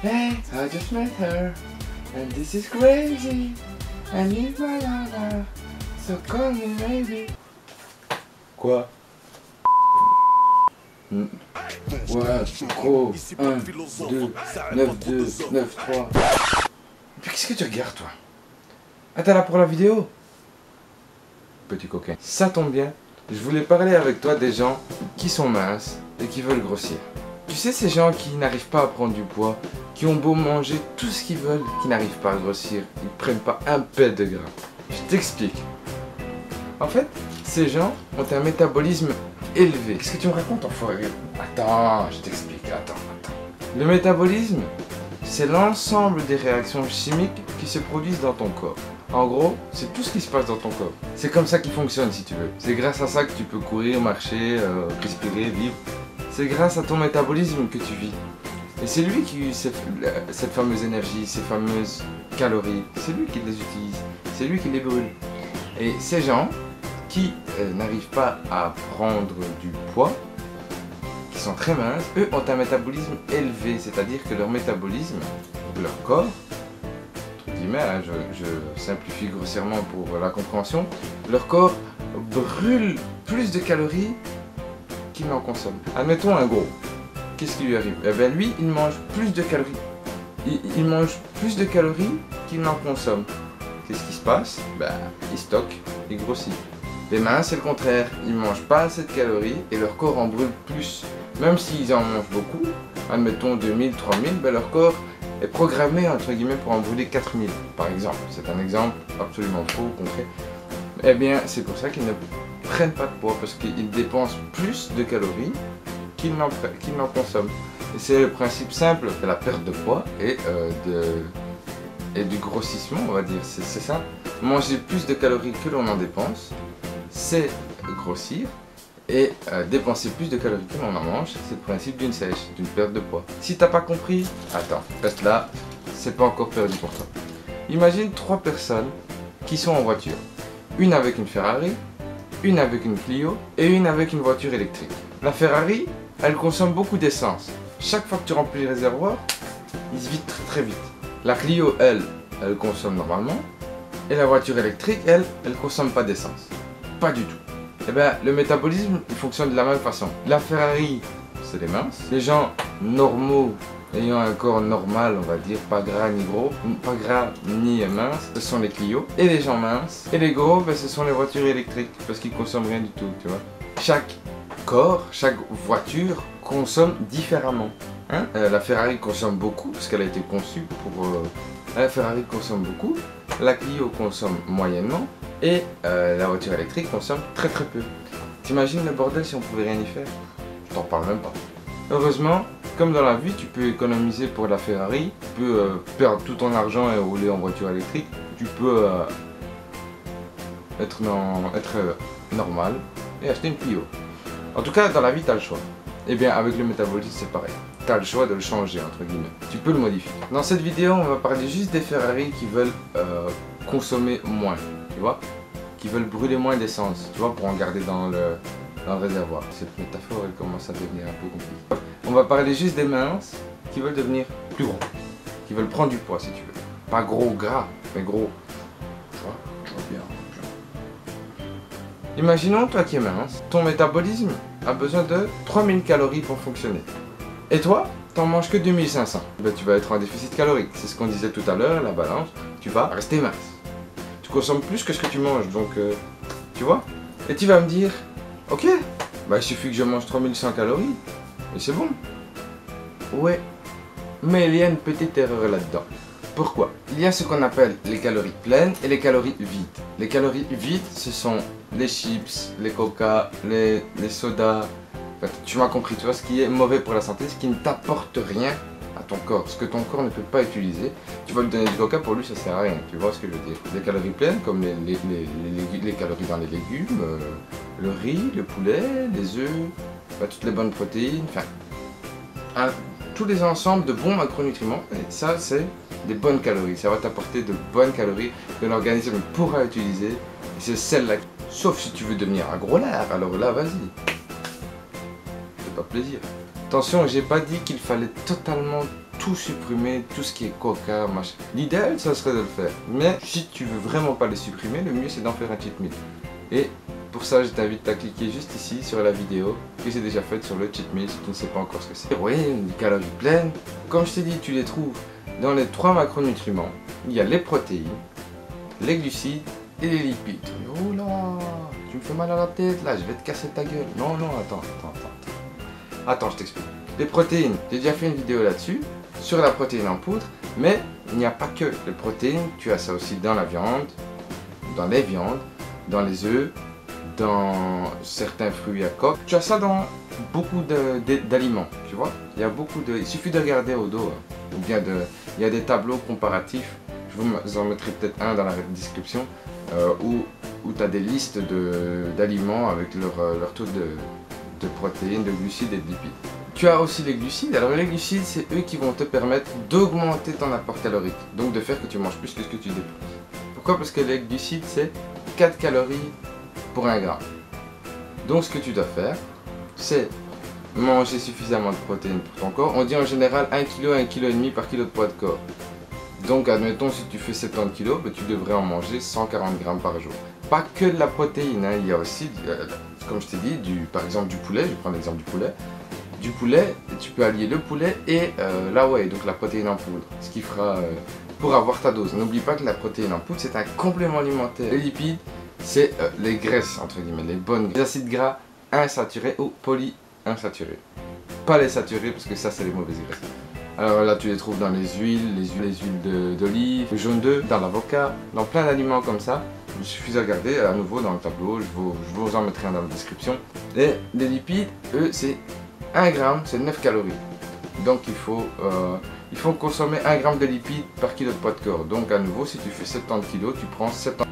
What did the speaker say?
Hey, I just met her, and this is crazy, and it's my lover, so call me maybe. Quoi? Ouais, gros, 1, 2, 9, 2, 9, 3. Puis qu'est-ce que tu regardes, toi? Ah, t'es là pour la vidéo? Petit coquin. Ça tombe bien, je voulais parler avec toi des gens qui sont minces et qui veulent grossir. Tu sais, ces gens qui n'arrivent pas à prendre du poids, qui ont beau manger tout ce qu'ils veulent, qui n'arrivent pas à grossir, ils ne prennent pas un pet de gras. Je t'explique. En fait, ces gens ont un métabolisme élevé. Qu'est-ce que tu me racontes, enfoiré? Attends, je t'explique, attends. Le métabolisme, c'est l'ensemble des réactions chimiques qui se produisent dans ton corps. En gros, c'est tout ce qui se passe dans ton corps. C'est comme ça qu'il fonctionne, si tu veux. C'est grâce à ça que tu peux courir, marcher, respirer, vivre. C'est grâce à ton métabolisme que tu vis. Et c'est lui qui utilise cette fameuse énergie, ces fameuses calories. C'est lui qui les utilise. C'est lui qui les brûle. Et ces gens qui n'arrivent pas à prendre du poids, qui sont très minces, eux ont un métabolisme élevé. C'est-à-dire que leur métabolisme, leur corps, entre guillemets, hein, je simplifie grossièrement pour la compréhension, leur corps brûle plus de calories qu'il n'en consomme. Admettons un gros. Qu'est-ce qui lui arrive? Eh bien lui, il mange plus de calories. Il mange plus de calories qu'il n'en consomme. Qu'est-ce qui se passe? Ben, il stocke, il grossit. Les minces, c'est le contraire. Ils mangent pas assez de calories et leur corps en brûle plus. Même s'ils en mangent beaucoup, admettons 2000, 3000, ben leur corps est programmé entre guillemets pour en brûler 4000 par exemple. C'est un exemple absolument faux, concret. Eh bien, c'est pour ça qu'ils ne prennent pas de poids parce qu'ils dépensent plus de calories qu'ils n'en consomment. Et c'est le principe simple de la perte de poids et du grossissement, on va dire. C'est ça. Manger plus de calories que l'on en dépense, c'est grossir. Et dépenser plus de calories que l'on en mange, c'est le principe d'une sèche, d'une perte de poids. Si t'as pas compris, attends, reste là, c'est pas encore perdu pour toi. Imagine 3 personnes qui sont en voiture. Une avec une Ferrari, une avec une Clio et une avec une voiture électrique. La Ferrari, elle consomme beaucoup d'essence. Chaque fois que tu remplis le réservoir, il se vide très très vite. La Clio, elle consomme normalement. Et la voiture électrique, elle consomme pas d'essence. Pas du tout. Eh bien, le métabolisme, il fonctionne de la même façon. La Ferrari, c'est les minces. Les gens normaux, ayant un corps normal, on va dire, pas gras ni gros, pas gras ni mince, ce sont les Clio. Et les gens minces, et les gros, ben, ce sont les voitures électriques, parce qu'ils consomment rien du tout, tu vois. Chaque corps, chaque voiture consomme différemment. Hein? La Ferrari consomme beaucoup, parce qu'elle a été conçue pour... La Ferrari consomme beaucoup, la Clio consomme moyennement, et la voiture électrique consomme très très peu. T'imagines le bordel si on pouvait rien y faire? Je t'en parle même pas. Heureusement, comme dans la vie, tu peux économiser pour la Ferrari, tu peux perdre tout ton argent et rouler en voiture électrique, tu peux être normal et acheter une Clio. En tout cas, dans la vie, tu as le choix. Et bien, avec le métabolisme, c'est pareil. Tu as le choix de le changer, entre guillemets. Tu peux le modifier. Dans cette vidéo, on va parler juste des Ferrari qui veulent consommer moins, tu vois, qui veulent brûler moins d'essence, tu vois, pour en garder dans le réservoir. Cette métaphore, elle commence à devenir un peu compliquée. On va parler juste des minces qui veulent devenir plus gros, qui veulent prendre du poids, si tu veux. Pas gros gras, mais gros. Tu vois bien. Imaginons, toi qui es mince, ton métabolisme a besoin de 3000 calories pour fonctionner. Et toi, t'en manges que 2500. Ben, tu vas être en déficit calorique. C'est ce qu'on disait tout à l'heure, la balance. Tu vas rester mince. Tu consommes plus que ce que tu manges, donc tu vois. Et tu vas me dire, ok, bah il suffit que je mange 3100 calories, et c'est bon. Ouais, mais il y a une petite erreur là-dedans. Pourquoi? Il y a ce qu'on appelle les calories pleines et les calories vides. Les calories vides, ce sont les chips, les coca, les sodas. Enfin, tu m'as compris, tu vois, ce qui est mauvais pour la santé, ce qui ne t'apporte rien à ton corps, ce que ton corps ne peut pas utiliser. Tu vas lui donner du coca, pour lui ça sert à rien, tu vois ce que je veux dire. Les calories pleines, comme les calories dans les légumes, le riz, le poulet, les œufs, bah, toutes les bonnes protéines, enfin, tous les ensembles de bons macronutriments, et ça c'est des bonnes calories, ça va t'apporter de bonnes calories que l'organisme pourra utiliser, et c'est celle-là, sauf si tu veux devenir un gros lard, alors là vas-y, fais pas plaisir. Attention, j'ai pas dit qu'il fallait totalement tout supprimer, tout ce qui est coca, machin. L'idéal, ça serait de le faire. Mais si tu veux vraiment pas les supprimer, le mieux c'est d'en faire un cheat meal. Et pour ça, je t'invite à cliquer juste ici sur la vidéo que j'ai déjà faite sur le cheat meal si tu ne sais pas encore ce que c'est. Oui, une calorie pleine. Comme je t'ai dit, tu les trouves dans les 3 macronutriments. Il y a les protéines, les glucides et les lipides. Oh là, tu me fais mal à la tête là, je vais te casser ta gueule. Non, non, attends, je t'explique. Les protéines, j'ai déjà fait une vidéo là-dessus, sur la protéine en poudre, mais il n'y a pas que les protéines, tu as ça aussi dans la viande, dans les viandes, dans les œufs, dans certains fruits à coque. Tu as ça dans beaucoup d'aliments, tu vois. Il suffit de regarder au dos, ou bien il y a des tableaux comparatifs, je vous en mettrai peut-être un dans la description, où tu as des listes d'aliments avec leur taux de protéines, de glucides et de lipides. Tu as aussi les glucides. Alors les glucides, c'est eux qui vont te permettre d'augmenter ton apport calorique, donc de faire que tu manges plus que ce que tu dépenses. Pourquoi? Parce que les glucides, c'est 4 calories pour 1 gramme. Donc ce que tu dois faire, c'est manger suffisamment de protéines pour ton corps. On dit en général 1 kg à 1,5 kg par kilo de poids de corps. Donc admettons, si tu fais 70 kg, ben, tu devrais en manger 140 grammes par jour. Pas que de la protéine, hein. Il y a aussi, comme je t'ai dit, par exemple du poulet. Je vais prendre l'exemple du poulet. Du poulet, tu peux allier le poulet et la whey, donc la protéine en poudre. Ce qui fera pour avoir ta dose. N'oublie pas que la protéine en poudre, c'est un complément alimentaire. Les lipides, c'est les graisses, entre guillemets, les bonnes graisses. Les acides gras insaturés ou polyinsaturés. Pas les saturés, parce que ça, c'est les mauvaises graisses. Alors là, tu les trouves dans les huiles d'olive, le jaune d'œuf, dans l'avocat, dans plein d'aliments comme ça. Il suffit de regarder à nouveau dans le tableau, je vous en mettrai un dans la description. Et les lipides, eux, c'est 1 gramme, c'est 9 calories. Donc il faut consommer 1 gramme de lipides par kilo de poids de corps. Donc à nouveau, si tu fais 70 kg, tu prends 70